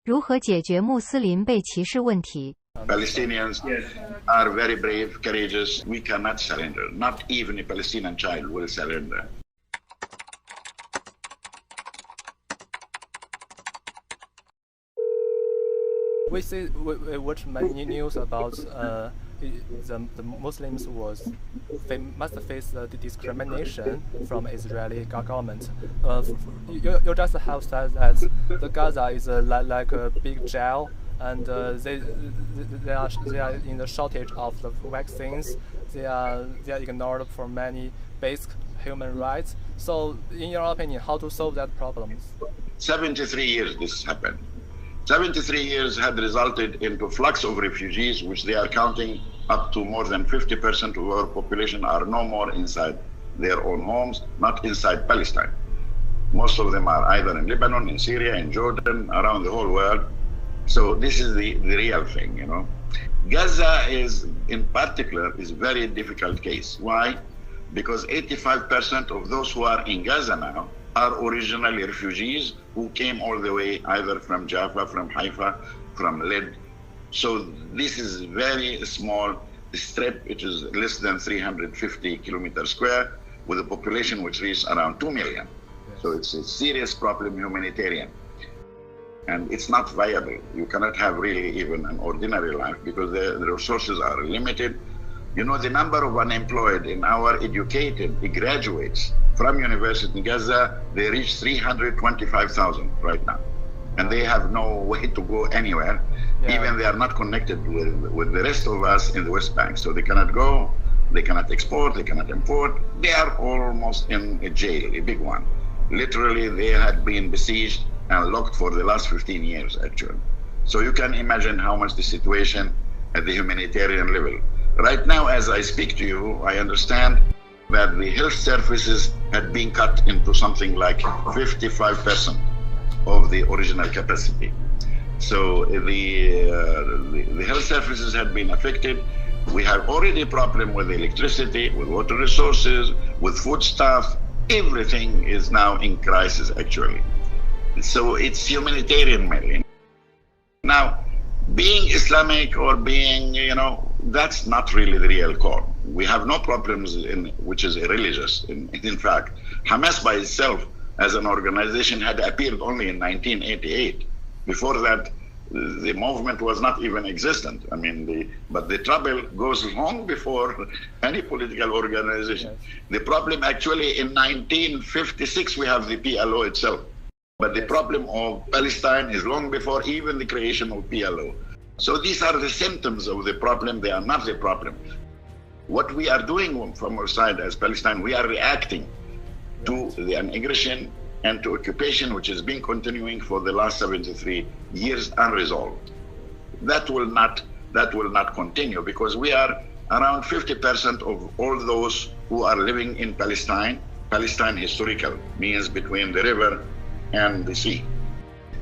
如何解决穆斯林被歧视问题？ Palestinians are very brave, courageous. We cannot surrender. Not even a Palestinian child will surrender. We watch many news about the Muslims must face the discrimination from Israeli government. You just have said that the Gaza is like a big jail, and they are in the shortage of the vaccines. They are ignored for many basic human rights. So, in your opinion, how to solve that problem? 73 years this happened. 73 years had resulted into flux of refugees, which they are counting up to more than 50% of our population are no more inside their own homes, not inside Palestine. Most of them are either in Lebanon, in Syria, in Jordan, around the whole world. So this is the real thing, you know. Gaza is, in particular, is a very difficult case. Why? Because 85% of those who are in Gaza now are originally refugees who came all the way either from Jaffa, from Haifa, from Lid. So this is very small strip. It is less than 350 kilometers square with a population which reaches around 2 million. So it's a serious problem, humanitarian. And it's not viable. You cannot have really even an ordinary life because the resources are limited. You know, the number of unemployed in our educated graduates from University in Gaza, they reach 325,000 right now. And they have no way to go anywhere. Yeah. Even they are not connected with the rest of us in the West Bank. So they cannot go, they cannot export, they cannot import. They are almost in a jail, a big one. Literally, they had been besieged and locked for the last 15 years, actually. So you can imagine how much the situation at the humanitarian level. Right now, as I speak to you, I understand that the health services had been cut into something like 55% of the original capacity. So the health services had been affected. We have already a problem with electricity, with water resources, with food stuff. Everything is now in crisis, actually. So it's humanitarian mainly. Now, being Islamic or being, you know, that's not really the real core. We have no problems which is religious. In fact, Hamas by itself as an organization had appeared only in 1988. Before that, the movement was not even existent. I mean, but the trouble goes long before any political organization. Yes. The problem actually in 1956, we have the PLO itself. But the problem of Palestine is long before even the creation of PLO. So these are the symptoms of the problem, they are not the problem. What we are doing from our side as Palestine, we are reacting to the aggression and to occupation which has been continuing for the last 73 years unresolved. That will not continue because we are around 50% of all those who are living in Palestine. Palestine historical means between the river and the sea.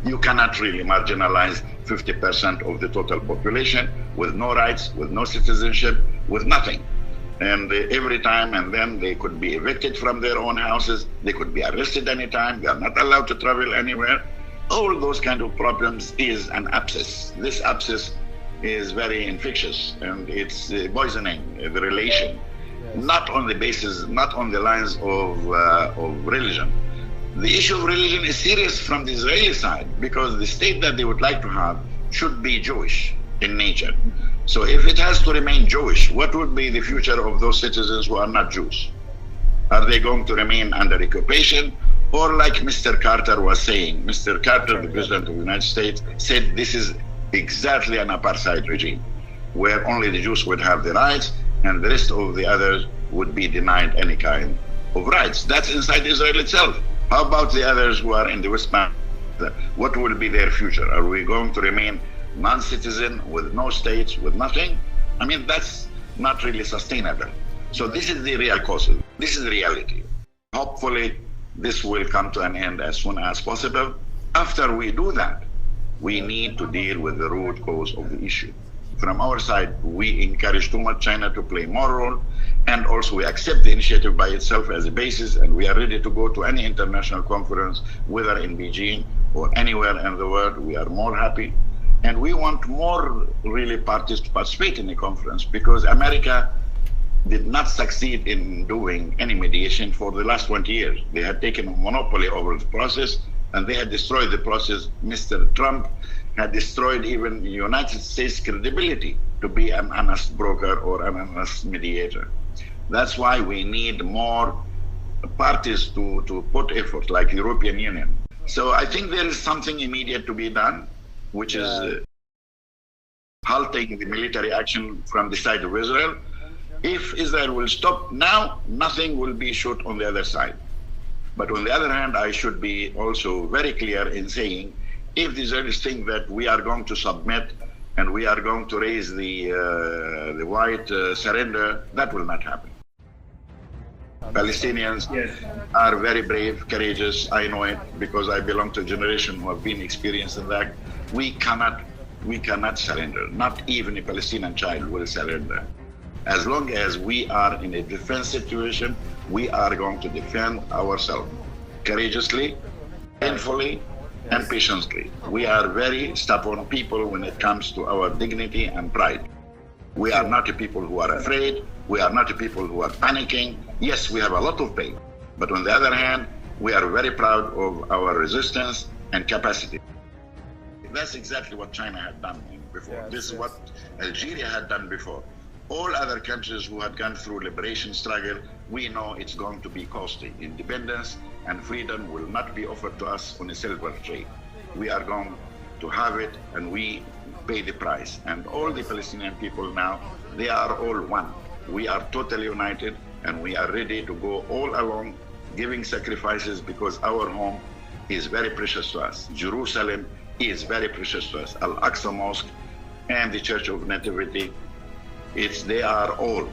You cannot really marginalize 50% of the total population with no rights, with no citizenship, with nothing. And every time and then they could be evicted from their own houses, they could be arrested anytime, they are not allowed to travel anywhere. All those kind of problems is an abscess. This abscess is very infectious and it's poisoning the relation, not on the basis, not on the lines of religion. The issue of religion is serious from the Israeli side because the state that they would like to have should be Jewish in nature. So if it has to remain Jewish, what would be the future of those citizens who are not Jews? Are they going to remain under occupation? Or like Mr. Carter was saying, Mr. Carter, the President of the United States, said this is exactly an apartheid regime where only the Jews would have the rights and the rest of the others would be denied any kind of rights. That's inside Israel itself. How about the others who are in the West Bank? What will be their future? Are we going to remain non-citizen with no states, with nothing? I mean, that's not really sustainable. So this is the real cause. This is the reality. Hopefully, this will come to an end as soon as possible. After we do that, we need to deal with the root cause of the issue. From our side, we encourage too much China to play more role, and also we accept the initiative by itself as a basis, and we are ready to go to any international conference, whether in Beijing or anywhere in the world, we are more happy. And we want more really parties to participate in the conference, because America did not succeed in doing any mediation for the last 20 years. They had taken a monopoly over the process, and they had destroyed the process. Mr. Trump had destroyed even the United States' credibility to be an honest broker or an honest mediator. That's why we need more parties to put effort, like European Union. So I think there is something immediate to be done, which is halting the military action from the side of Israel. If Israel will stop now, nothing will be shot on the other side. But on the other hand, I should be also very clear in saying, if the Israelis think that we are going to submit and we are going to raise the white surrender, that will not happen. Palestinians are very brave, courageous. I know it because I belong to a generation who have been experienced in that. We cannot surrender. Not even a Palestinian child will surrender. As long as we are in a defense situation, we are going to defend ourselves courageously, painfully, and patiently. We are very stubborn people when it comes to our dignity and pride. We are not a people who are afraid. We are not a people who are panicking. Yes, we have a lot of pain. But on the other hand, we are very proud of our resistance and capacity. That's exactly what China had done before. This is what Algeria had done before. All other countries who had gone through liberation struggle, we know it's going to be costly. Independence and freedom will not be offered to us on a silver tray. We are going to have it, and we pay the price. And all the Palestinian people now, they are all one. We are totally united, and we are ready to go all along, giving sacrifices, because our home is very precious to us. Jerusalem is very precious to us. Al-Aqsa Mosque and the Church of Nativity, they are all